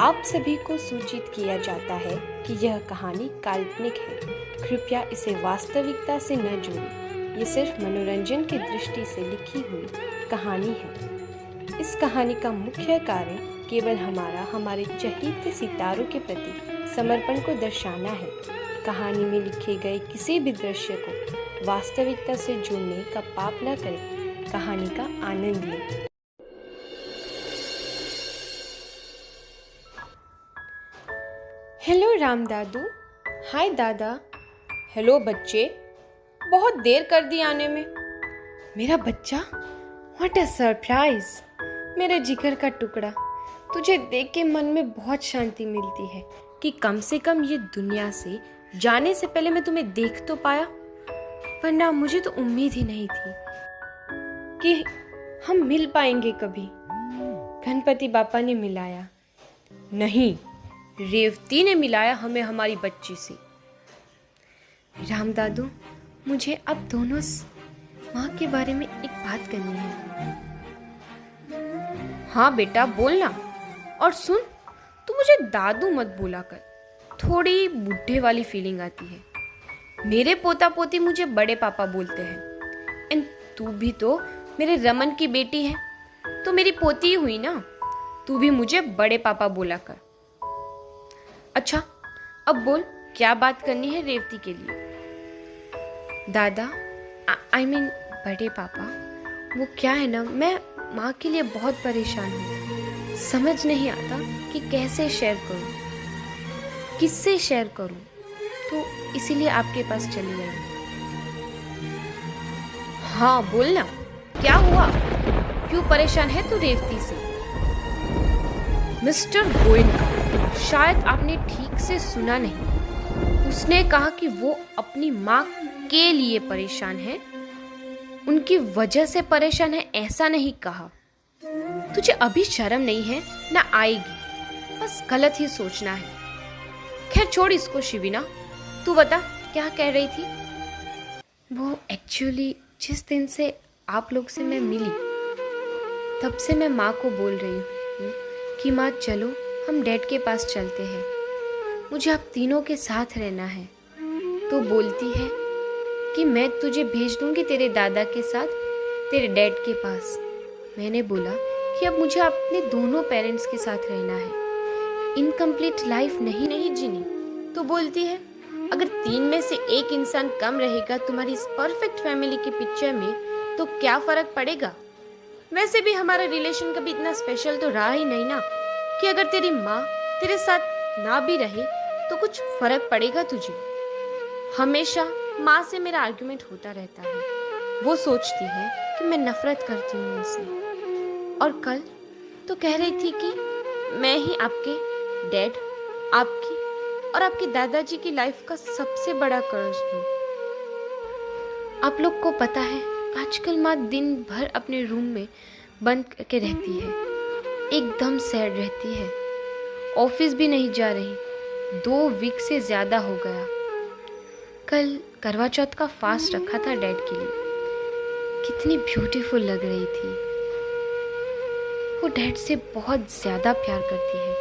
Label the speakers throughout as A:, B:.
A: आप सभी को सूचित किया जाता है कि यह कहानी काल्पनिक है। कृपया इसे वास्तविकता से न जोड़ें। ये सिर्फ मनोरंजन की दृष्टि से लिखी हुई कहानी है। इस कहानी का मुख्य कारण केवल हमारे चहेते सितारों के प्रति समर्पण को दर्शाना है। कहानी में लिखे गए किसी भी दृश्य को वास्तविकता से जोड़ने का पाप न करें। कहानी का आनंद लें।
B: हेलो राम दादू। हाय दादा। हेलो बच्चे, बहुत देर कर दी आने में। मेरा बच्चा, व्हाट अ सरप्राइज। मेरे जिगर का टुकड़ा, तुझे देख के मन में बहुत शांति मिलती है कि कम से कम ये दुनिया से जाने से पहले मैं तुम्हें देख तो पाया, वरना मुझे तो उम्मीद ही नहीं थी कि हम मिल पाएंगे कभी। गणपति बापा ने मिलाया नहीं, रेवती ने मिलाया हमें हमारी बच्ची से। राम दादू, मुझे अब दोनों माँ के बारे में एक बात करनी है। हाँ बेटा, बोलना। और सुन, तू मुझे दादू मत बोला कर, थोड़ी बुढ़े वाली फीलिंग आती है। मेरे पोता पोती मुझे बड़े पापा बोलते हैं। एंड तू भी तो मेरे रमन की बेटी है, तो मेरी पोती ही हुई ना। तू भी मुझे बड़े पापा बोला कर। अच्छा, अब बोल, क्या बात करनी है रेवती के लिए? दादा, आई मीन बड़े पापा, वो क्या है ना, मैं माँ के लिए बहुत परेशान हूँ। समझ नहीं आता कि कैसे शेयर करूँ, किससे शेयर करूँ, तो इसीलिए आपके पास चली आई। हाँ बोलना, क्या हुआ? क्यों परेशान है तू रेवती से? मिस्टर गोयनका, शायद आपने ठीक से सुना नहीं। उसने कहा कि वो अपनी माँ के लिए परेशान है, उनकी वजह से परेशान है, ऐसा नहीं कहा। तुझे अभी शर्म नहीं है ना आएगी, बस गलत ही सोचना है। खैर छोड़ इसको शिविना, तू बता क्या कह रही थी? वो एक्चुअली जिस दिन से आप लोग से मैं मिली, तब से मैं माँ को बोल रही हूँ कि माँ चलो हम डैड के पास चलते हैं, मुझे आप तीनों के साथ रहना है। तो बोलती है कि मैं तुझे भेज दूंगी तेरे दादा के साथ तेरे डैड के पास। मैंने बोला कि अब मुझे अपने दोनों पेरेंट्स के साथ रहना है, इनकम्प्लीट लाइफ नहीं जीनी। तो बोलती है अगर 3 में से 1 इंसान कम रहेगा तुम्हारी इस परफेक्ट फैमिली की पिक्चर में, तो क्या फर्क पड़ेगा? वैसे भी हमारा रिलेशन कभी इतना स्पेशल तो रहा ही नहीं ना, कि अगर तेरी माँ तेरे साथ ना भी रहे तो कुछ फर्क पड़ेगा तुझे। हमेशा माँ से मेरा आर्गुमेंट होता रहता है। वो सोचती है कि मैं नफरत करती हूँ उनसे। और कल तो कह रही थी कि मैं ही आपके डैड, आपकी और आपके दादाजी की लाइफ का सबसे बड़ा कर्ज हूँ। आप लोग को पता है, आजकल माँ दिन भर अपने रूम में बंद करके रहती है, एकदम सैड रहती है। ऑफिस भी नहीं जा रही, 2 वीक से ज़्यादा हो गया। कल करवा चौथ का फास्ट रखा था डैड के लिए, कितनी ब्यूटीफुल लग रही थी। वो डैड से बहुत ज़्यादा प्यार करती है,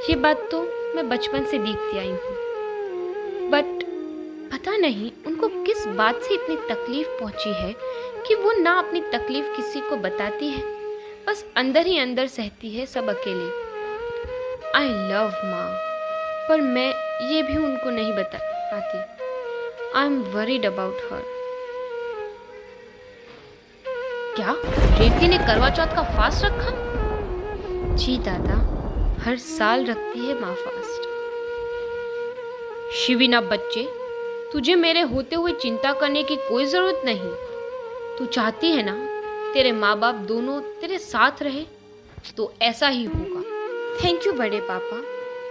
B: ये बात तो मैं बचपन से देखती आई हूँ। बट पता नहीं उनको किस बात से इतनी तकलीफ पहुंची है कि वो ना अपनी तकलीफ किसी को बताती है, बस अंदर ही अंदर सहती है सब अकेले। आई लव माँ, पर मैं ये भी उनको नहीं बता पाती। I am worried about her. क्या रेवती ने करवा चौथ का फास्ट रखा? जी दादा, हर साल रखती है माँ फास्ट। शिविना बच्चे, तुझे मेरे होते हुए चिंता करने की कोई जरूरत नहीं। तू चाहती है ना तेरे माँ बाप दोनों तेरे साथ रहे, तो ऐसा ही होगा। थैंक यू बड़े पापा,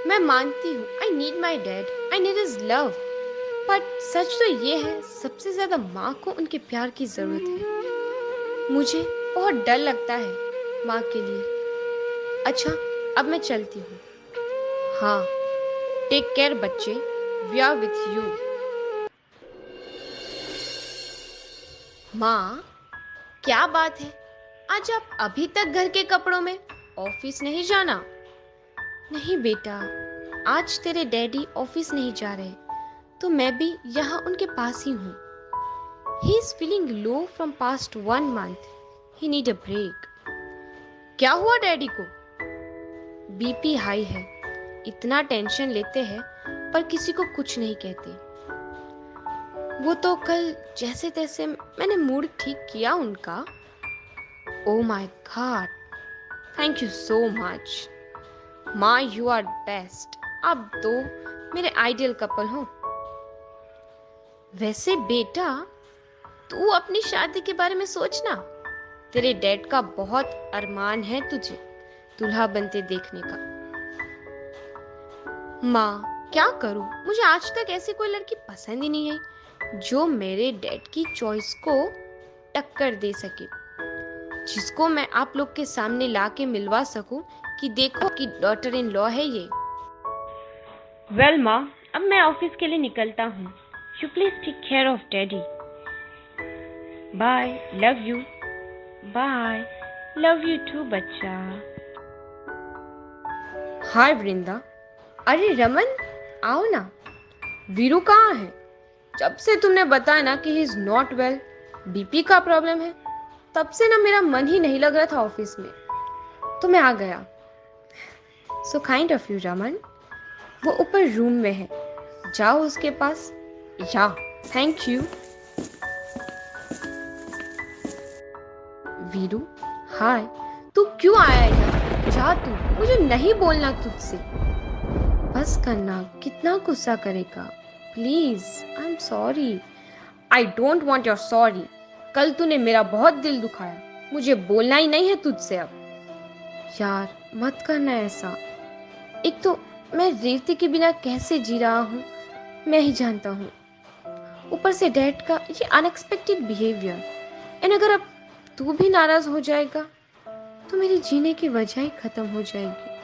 B: मैं मानती हूँ I need my dad, I need his love. But सच तो ये है, सबसे ज्यादा माँ को उनके प्यार की जरूरत है। मुझे बहुत डर लगता है माँ के लिए। अच्छा, अब मैं चलती हूँ। हाँ, टेक केयर बच्चे, वी आर विथ यू। माँ, क्या बात है, आज आप अभी तक घर के कपड़ों में, ऑफिस नहीं जाना? नहीं बेटा, आज तेरे डैडी ऑफिस नहीं जा रहे, तो मैं भी यहाँ उनके पास ही हूँ। He is feeling low from past 1 month. He need a break. क्या हुआ डैडी को? बीपी हाई है, इतना टेंशन लेते हैं पर किसी को कुछ नहीं कहते। वो तो कल जैसे तैसे मैंने मूड ठीक किया उनका। Oh my God, thank you so much माँ, यू आर बेस्ट। आप दो मेरे आइडियल कपल हो। वैसे बेटा, तू अपनी शादी के बारे में सोचना। तेरे डैड का बहुत अरमान है तुझे दूल्हा बनते देखने का। माँ, क्या करूं, मुझे आज तक ऐसी कोई लड़की पसंद ही नहीं आई जो मेरे डैड की चॉइस को टक्कर दे सके, जिसको मैं आप लोग के सामने ला के मिलवा सकूं कि देखो कि डॉटर इन लॉ है ये।
C: वेल माँ, अब मैं ऑफिस के लिए निकलता हूँ। You please take care of daddy. Bye, love you. Bye, love you too बच्चा।
B: हाय वृंदा। अरे रमन, आओ ना। वीरू कहाँ है? जब से तुमने बताया ना कि he is not well, BP का प्रॉब्लम है, तब से ना मेरा मन ही नहीं लग रहा था ऑफिस में, तो मैं आ गया। So kind of you Raman. वो ऊपर रूम में है, जाओ उसके पास। या थैंक यू। वीरू, हाय, तू क्यों आया है? जा तू, मुझे नहीं बोलना तुझसे। बस करना, कितना गुस्सा करेगा? Please, I am sorry. I don't want your sorry. कल तूने मेरा बहुत दिल दुखाया, मुझे बोलना ही नहीं है तुझसे अब। यार मत करना ऐसा। एक तो मैं रेवती के बिना कैसे जी रहा हूँ मैं ही जानता हूँ, ऊपर से डैड का ये अनएक्सपेक्टेड बिहेवियर। एंड अगर अब तू भी नाराज हो जाएगा तो मेरे जीने की वजह ही खत्म हो जाएगी।